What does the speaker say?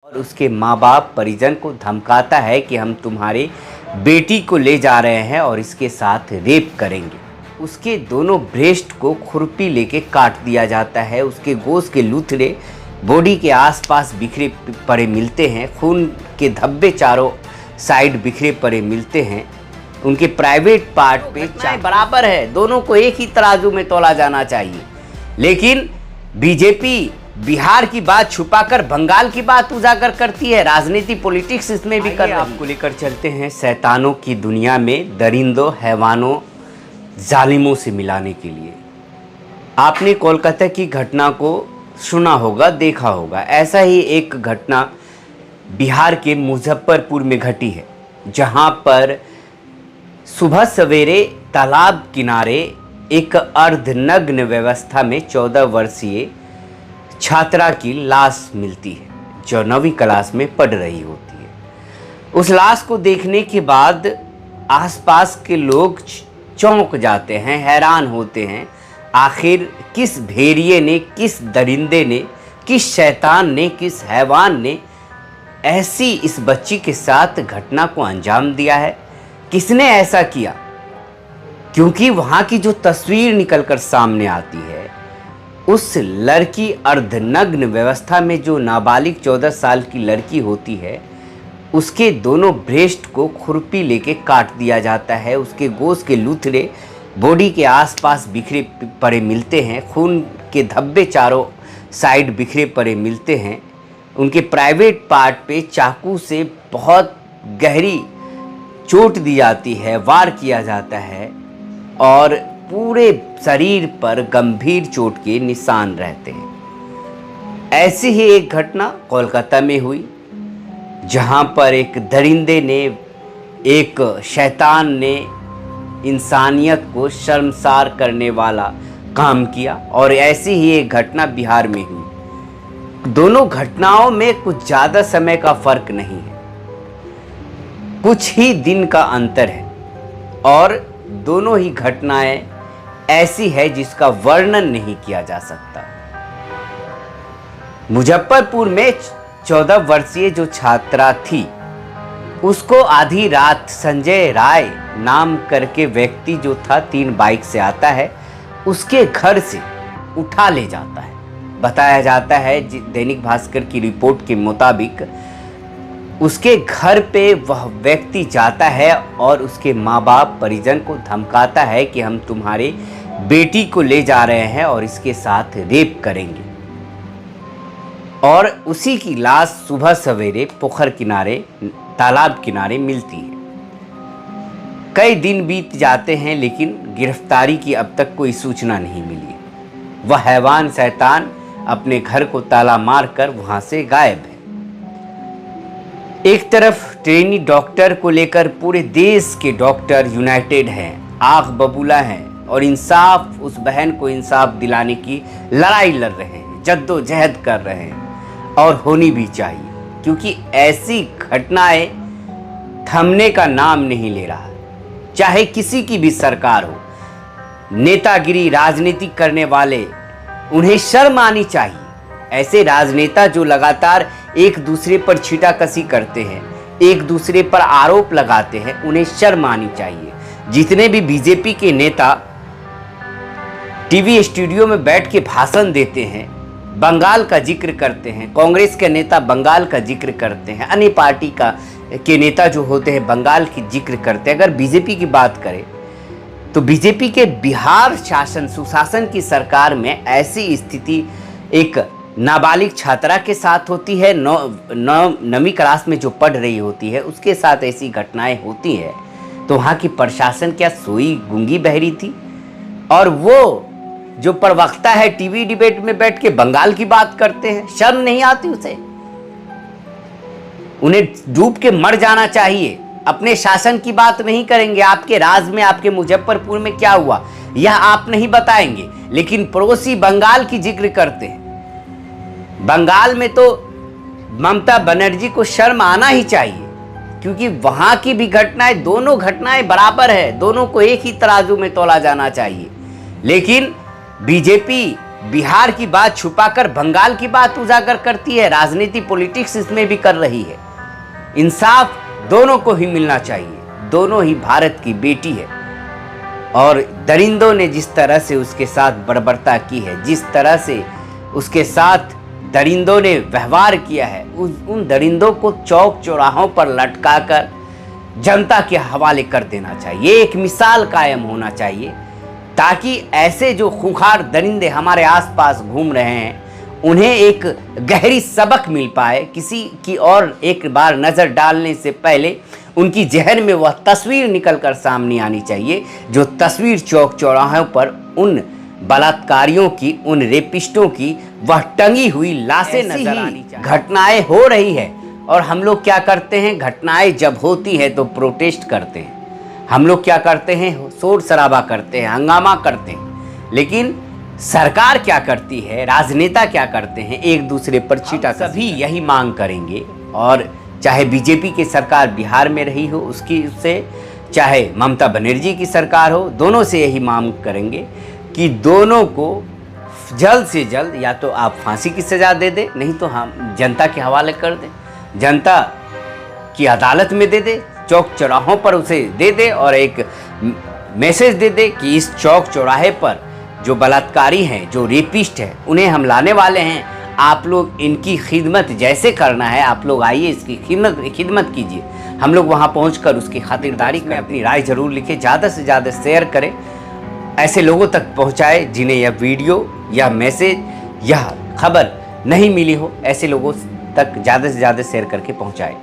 और उसके माँ बाप परिजन को धमकाता है कि हम तुम्हारे बेटी को ले जा रहे हैं और इसके साथ रेप करेंगे। उसके दोनों ब्रेस्ट को खुरपी लेके काट दिया जाता है। उसके गोश्त के लूथड़े बॉडी के आसपास बिखरे पड़े मिलते हैं। खून के धब्बे चारों साइड बिखरे पड़े मिलते हैं। उनके प्राइवेट पार्ट पे चाय बराबर है, दोनों को एक ही तराजू में तोला जाना चाहिए। लेकिन बीजेपी बिहार की बात छुपाकर बंगाल की बात उजागर करती है। राजनीति पॉलिटिक्स इसमें भी कर रही है। आपको लेकर चलते हैं शैतानों की दुनिया में, दरिंदों, हैवानों, जालिमों से मिलाने के लिए। आपने कोलकाता की घटना को सुना होगा, देखा होगा। ऐसा ही एक घटना बिहार के मुजफ्फरपुर में घटी है, जहां पर सुबह सवेरे तालाब किनारे एक अर्धनग्न व्यवस्था में 14 वर्षीय छात्रा की लाश मिलती है, जो 9वीं क्लास में पढ़ रही होती है। उस लाश को देखने के बाद आसपास के लोग चौंक जाते हैं, हैरान होते हैं। आखिर किस भेड़िए ने, किस दरिंदे ने, किस शैतान ने, किस हैवान ने ऐसी इस बच्ची के साथ घटना को अंजाम दिया है? किसने ऐसा किया? क्योंकि वहाँ की जो तस्वीर निकलकर सामने आती है, उस लड़की अर्धनग्न व्यवस्था में जो नाबालिग 14 साल की लड़की होती है, उसके दोनों ब्रेस्ट को खुरपी लेके काट दिया जाता है। उसके गोश्त के लूथड़े बॉडी के आसपास बिखरे पड़े मिलते हैं। खून के धब्बे चारों साइड बिखरे पड़े मिलते हैं। उनके प्राइवेट पार्ट पे चाकू से बहुत गहरी चोट दी जाती है, वार किया जाता है और पूरे शरीर पर गंभीर चोट के निशान रहते हैं। ऐसी ही एक घटना कोलकाता में हुई, जहां पर एक दरिंदे ने, एक शैतान ने इंसानियत को शर्मसार करने वाला काम किया। और ऐसी ही एक घटना बिहार में हुई। दोनों घटनाओं में कुछ ज़्यादा समय का फर्क नहीं है, कुछ ही दिन का अंतर है। और दोनों ही घटनाएं ऐसी है जिसका वर्णन नहीं किया जा सकता। मुजफ्फरपुर में 14 वर्षीय जो छात्रा थी, उसको आधी रात संजय राय नाम करके व्यक्ति जो था 3 बाइक से आता है, उसके घर से उठा ले जाता है। बताया जाता है, दैनिक भास्कर की रिपोर्ट के मुताबिक उसके घर पे वह व्यक्ति जाता है और उसके माँ बाप परिजन को धमकाता है कि हम तुम्हारे बेटी को ले जा रहे हैं और इसके साथ रेप करेंगे। और उसी की लाश सुबह सवेरे पोखर किनारे, तालाब किनारे मिलती है। कई दिन बीत जाते हैं, लेकिन गिरफ्तारी की अब तक कोई सूचना नहीं मिली। वह हैवान शैतान अपने घर को ताला मारकर वहां से गायब है। एक तरफ ट्रेनी डॉक्टर को लेकर पूरे देश के डॉक्टर यूनाइटेड हैं, आग बबूला हैं और इंसाफ, उस बहन को इंसाफ दिलाने की लड़ाई लड़ रहे हैं, जद्दोजहद कर रहे हैं। और होनी भी चाहिए, क्योंकि ऐसी घटनाएं थमने का नाम नहीं ले रहा। चाहे किसी की भी सरकार हो, नेतागिरी, राजनीति करने वाले, उन्हें शर्म आनी चाहिए। ऐसे राजनेता जो लगातार एक दूसरे पर छीटाकशी करते हैं, एक दूसरे पर आरोप लगाते हैं, उन्हें शर्म आनी चाहिए। जितने भी बीजेपी के नेता टीवी स्टूडियो में बैठ के भाषण देते हैं, बंगाल का जिक्र करते हैं, कांग्रेस के नेता बंगाल का जिक्र करते हैं, अन्य पार्टी के नेता जो होते हैं बंगाल की जिक्र करते हैं। अगर बीजेपी की बात करें तो बीजेपी के बिहार शासन, सुशासन की सरकार में ऐसी स्थिति एक नाबालिग छात्रा के साथ होती है, 9वीं क्लास में जो पढ़ रही होती है, उसके साथ ऐसी घटनाएं होती हैं। तो वहाँ की प्रशासन क्या सोई गूंगी बहरी थी? और वो जो प्रवक्ता है टीवी डिबेट में बैठ के बंगाल की बात करते हैं, शर्म नहीं आती उसे? उन्हें डूब के मर जाना चाहिए। अपने शासन की बात नहीं करेंगे, आपके राज में, आपके मुजफ्फरपुर में क्या हुआ यह आप नहीं बताएंगे, लेकिन पड़ोसी बंगाल की जिक्र करते हैं। बंगाल में तो ममता बनर्जी को शर्म आना ही चाहिए, क्योंकि वहां की भी घटनाएं, दोनों घटनाएं बराबर है, दोनों को एक ही तराजू में तोला जाना चाहिए। लेकिन बीजेपी बिहार की बात छुपाकर बंगाल की बात उजागर करती है। राजनीति, पॉलिटिक्स इसमें भी कर रही है। इंसाफ दोनों को ही मिलना चाहिए, दोनों ही भारत की बेटी है। और दरिंदों ने जिस तरह से उसके साथ बर्बरता की है, जिस तरह से उसके साथ दरिंदों ने व्यवहार किया है, उन दरिंदों को चौक चौराहों पर लटकाकर जनता के हवाले कर देना चाहिए। एक मिसाल कायम होना चाहिए ताकि ऐसे जो खूंखार दरिंदे हमारे आसपास घूम रहे हैं उन्हें एक गहरी सबक मिल पाए। किसी की और एक बार नज़र डालने से पहले उनकी जहन में वह तस्वीर निकलकर सामने आनी चाहिए, जो तस्वीर चौक चौराहों पर उन बलात्कारियों की, उन रेपिस्टों की वह टंगी हुई लाशें नजर आनी चाहिए। घटनाएं हो रही है और हम लोग क्या करते हैं, घटनाएं जब होती है तो प्रोटेस्ट करते हैं, हम लोग क्या करते हैं, शोर शराबा करते हैं, हंगामा करते हैं। लेकिन सरकार क्या करती है, राजनेता क्या करते हैं, एक दूसरे पर छीटा। सभी यही मांग करेंगे, और चाहे बीजेपी की सरकार बिहार में रही हो उसकी, उससे चाहे ममता बनर्जी की सरकार हो, दोनों से यही मांग करेंगे कि दोनों को जल्द से जल्द या तो आप फांसी की सज़ा दे दे, नहीं तो हम जनता के हवाले कर दें, जनता की अदालत में दे दे, चौक चौराहों पर उसे दे दे और एक मैसेज दे दे कि इस चौक चौराहे पर जो बलात्कारी हैं, जो रेपिस्ट हैं, उन्हें हम लाने वाले हैं। आप लोग इनकी खिदमत जैसे करना है, आप लोग आइए, इसकी खिदमत कीजिए। हम लोग वहाँ पहुँचकर उसकी खातिरदारी करें। अपनी राय ज़रूर लिखें, ज़्यादा से ज़्यादा शेयर करें, ऐसे लोगों तक पहुँचाए जिन्हें यह वीडियो या मैसेज या खबर नहीं मिली हो। ऐसे लोगों तक ज़्यादा से ज़्यादा शेयर करके पहुँचाए।